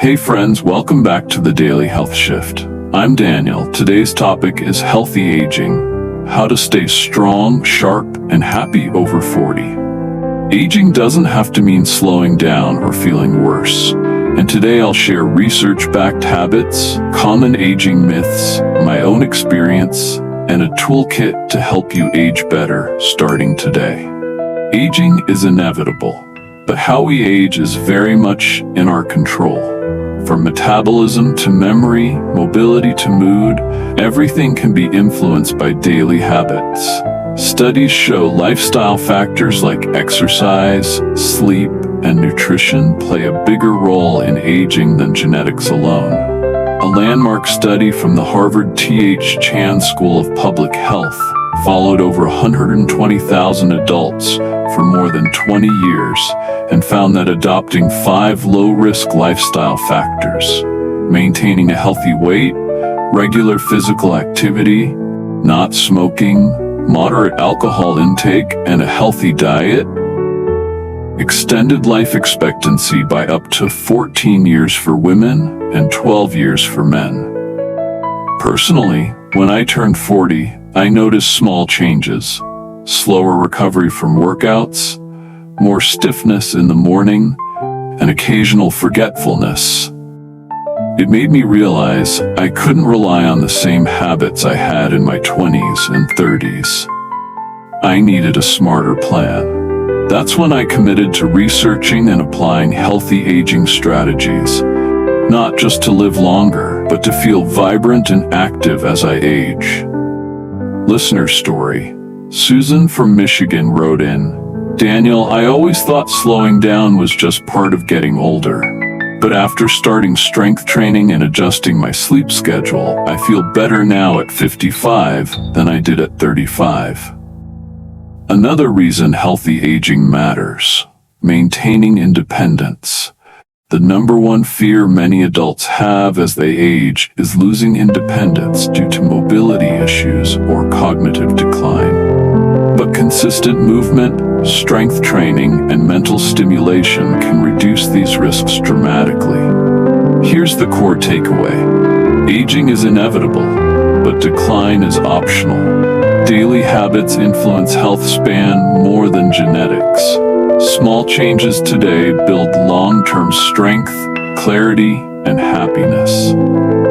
Hey friends, welcome back to the Daily Health Shift. I'm Daniel. Today's topic is healthy aging, how to stay strong, sharp, and happy over 40. Aging doesn't have to mean slowing down or feeling worse. And today I'll share research-backed habits, common aging myths, my own experience, and a toolkit to help you age better starting today. Aging is inevitable, but how we age is very much in our control. From metabolism to memory, mobility to mood, everything can be influenced by daily habits. Studies show lifestyle factors like exercise, sleep, and nutrition play a bigger role in aging than genetics alone. A landmark study from the Harvard T.H. Chan School of Public Health followed over 120,000 adults for more than 20 years and found that adopting 5 low-risk lifestyle factors, maintaining a healthy weight, regular physical activity, not smoking, moderate alcohol intake, and a healthy diet, extended life expectancy by up to 14 years for women and 12 years for men. Personally, when I turned 40, I noticed small changes: slower recovery from workouts, more stiffness in the morning, and occasional forgetfulness. It made me realize I couldn't rely on the same habits I had in my 20s and 30s. I needed a smarter plan. That's when I committed to researching and applying healthy aging strategies, not just to live longer, but to feel vibrant and active as I age. Listener story. Susan from Michigan wrote in, "Daniel, I always thought slowing down was just part of getting older. But after starting strength training and adjusting my sleep schedule, I feel better now at 55 than I did at 35. Another reason healthy aging matters: maintaining independence. The number one fear many adults have as they age is losing independence due to mobility issues or cognitive decline. But consistent movement, strength training, and mental stimulation can reduce these risks dramatically. Here's the core takeaway. Aging is inevitable, but decline is optional. Daily habits influence health span more than genetics. Small changes today build long-term strength, clarity, and happiness.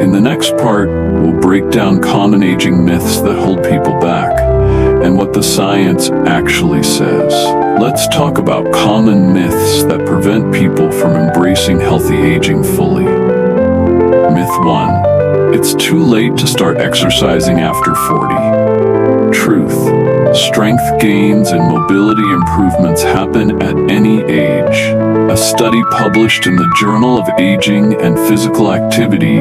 In the next part, we'll break down common aging myths that hold people back and what the science actually says. Let's talk about common myths that prevent people from embracing healthy aging fully. Myth 1. It's too late to start exercising after 40. Truth. Strength gains and mobility improvements happen at any age. A study published in the Journal of Aging and Physical Activity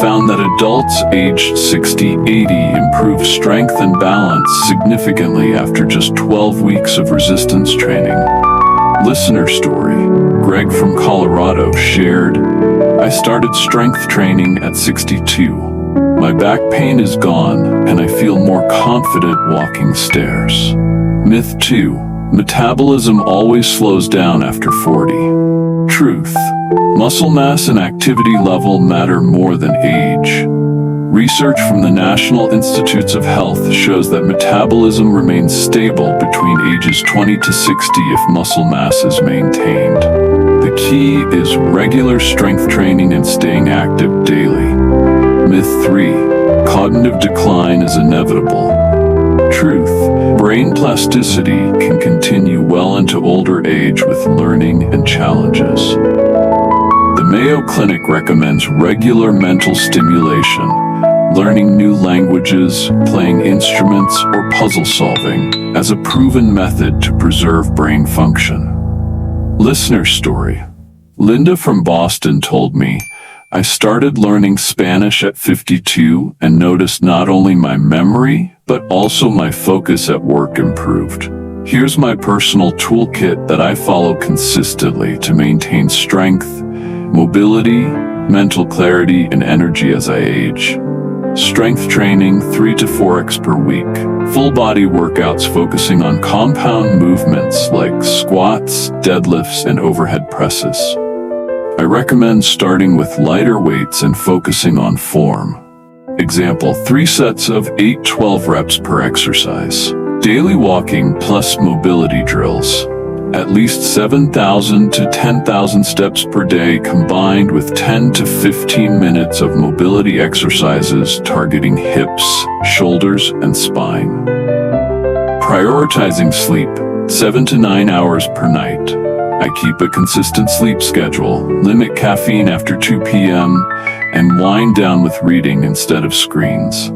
found that adults aged 60-80 improved strength and balance significantly after just 12 weeks of resistance training. Listener story. Greg from Colorado shared, "I started strength training at 62. My back pain is gone, and I feel more confident walking stairs." Myth 2. Metabolism always slows down after 40. Truth. Muscle mass and activity level matter more than age. Research from the National Institutes of Health shows that metabolism remains stable between ages 20 to 60 if muscle mass is maintained. The key is regular strength training and staying active daily. Myth 3. Cognitive decline is inevitable. Truth. Brain plasticity can continue well into older age with learning and challenges. The Mayo Clinic recommends regular mental stimulation, learning new languages, playing instruments, or puzzle solving as a proven method to preserve brain function. Listener story. Linda from Boston told me, "I started learning Spanish at 52 and noticed not only my memory, but also my focus at work improved. Here's my personal toolkit that I follow consistently to maintain strength, mobility, mental clarity, and energy as I age. Strength training 3 to 4x per week. Full body workouts focusing on compound movements like squats, deadlifts, and overhead presses. I recommend starting with lighter weights and focusing on form. Example, 3 sets of 8-12 reps per exercise. Daily walking plus mobility drills. At least 7,000 to 10,000 steps per day combined with 10 to 15 minutes of mobility exercises targeting hips, shoulders, and spine. Prioritizing sleep, 7 to 9 hours per night. I keep a consistent sleep schedule, limit caffeine after 2 p.m., and wind down with reading instead of screens.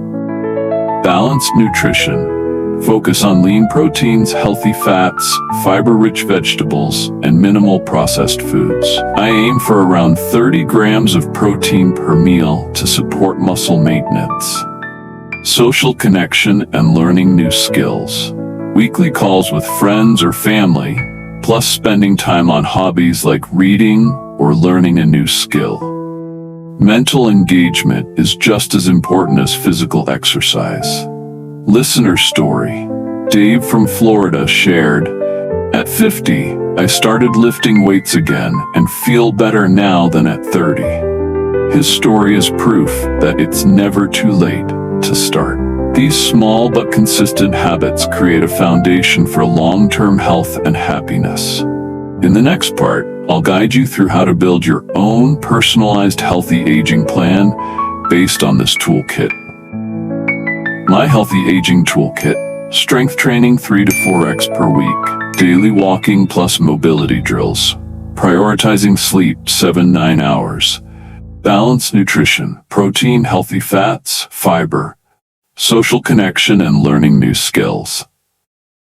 Balanced nutrition. Focus on lean proteins, healthy fats, fiber-rich vegetables, and minimal processed foods. I aim for around 30 grams of protein per meal to support muscle maintenance. Social connection and learning new skills. Weekly calls with friends or family, plus spending time on hobbies like reading or learning a new skill. Mental engagement is just as important as physical exercise. Listener story. Dave from Florida shared, "At 50, I started lifting weights again and feel better now than at 30. His story is proof that it's never too late to start. These small but consistent habits create a foundation for long-term health and happiness. In the next part, I'll guide you through how to build your own personalized healthy aging plan based on this toolkit. My Healthy Aging Toolkit. Strength training 3 to 4x per week. Daily walking plus mobility drills. Prioritizing sleep 7-9 hours. Balanced nutrition. Protein, healthy fats, fiber. Social connection and learning new skills.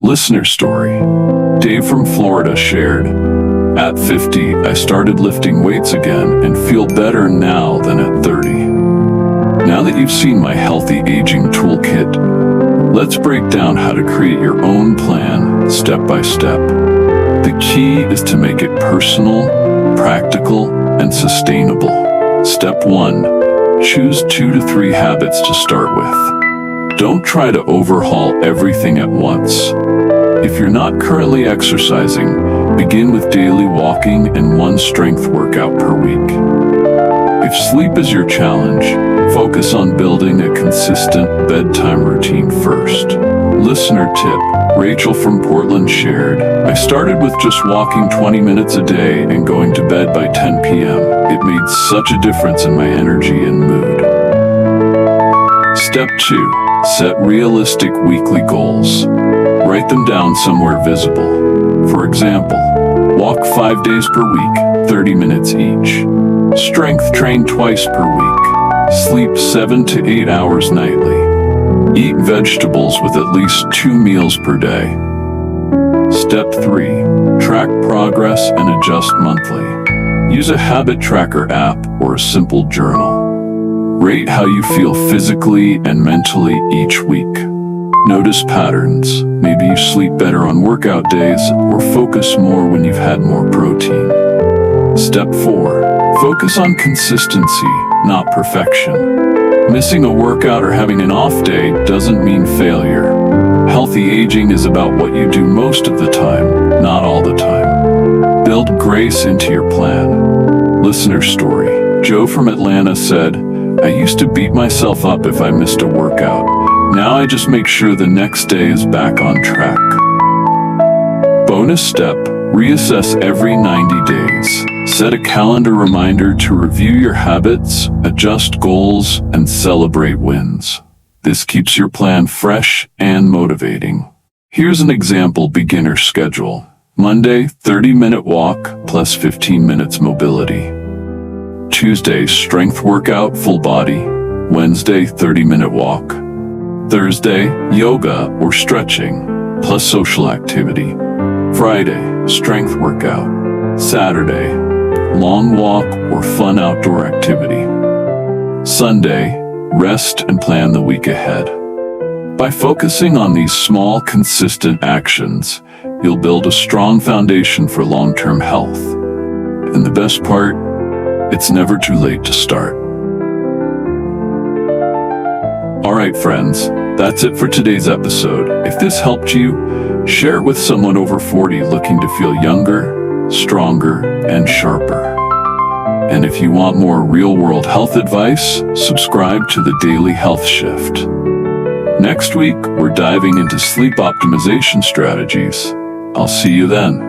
Listener story. Dave from Florida shared, "At 50, I started lifting weights again and feel better now than at 30. Now that you've seen my Healthy Aging Toolkit, let's break down how to create your own plan step by step. The key is to make it personal, practical, and sustainable. Step 1. Choose 2 to 3 habits to start with. Don't try to overhaul everything at once. If you're not currently exercising, begin with daily walking and 1 strength workout per week. If sleep is your challenge, focus on building a consistent bedtime routine first. Listener tip. Rachel from Portland shared, "I started with just walking 20 minutes a day and going to bed by 10 p.m. It made such a difference in my energy and mood." Step 2. Set realistic weekly goals. Write them down somewhere visible. For example, walk 5 days per week, 30 minutes each. Strength train twice per week. Sleep 7 to 8 hours nightly. Eat vegetables with at least 2 meals per day. Step 3. Track progress and adjust monthly. Use a habit tracker app or a simple journal. Rate how you feel physically and mentally each week. Notice patterns. Maybe you sleep better on workout days or focus more when you've had more protein. Step 4. Focus on consistency, not perfection. Missing a workout or having an off day doesn't mean failure. Healthy aging is about what you do most of the time, not all the time. Build grace into your plan. Listener story. Joe from Atlanta said, "I used to beat myself up if I missed a workout. Now I just make sure the next day is back on track." Bonus step. Reassess every 90 days. Set a calendar reminder to review your habits, adjust goals, and celebrate wins. This keeps your plan fresh and motivating. Here's an example beginner schedule. Monday, 30-minute walk plus 15 minutes mobility. Tuesday, strength workout, full body. Wednesday, 30-minute walk. Thursday, yoga or stretching, plus social activity. Friday, strength workout. Saturday, long walk or fun outdoor activity. Sunday, rest and plan the week ahead. By focusing on these small, consistent actions, you'll build a strong foundation for long-term health. And the best part, it's never too late to start. All right, friends, that's it for today's episode. If this helped you, share it with someone over 40 looking to feel younger, stronger, and sharper. And if you want more real-world health advice, subscribe to the Daily Health Shift. Next week, we're diving into sleep optimization strategies. I'll see you then.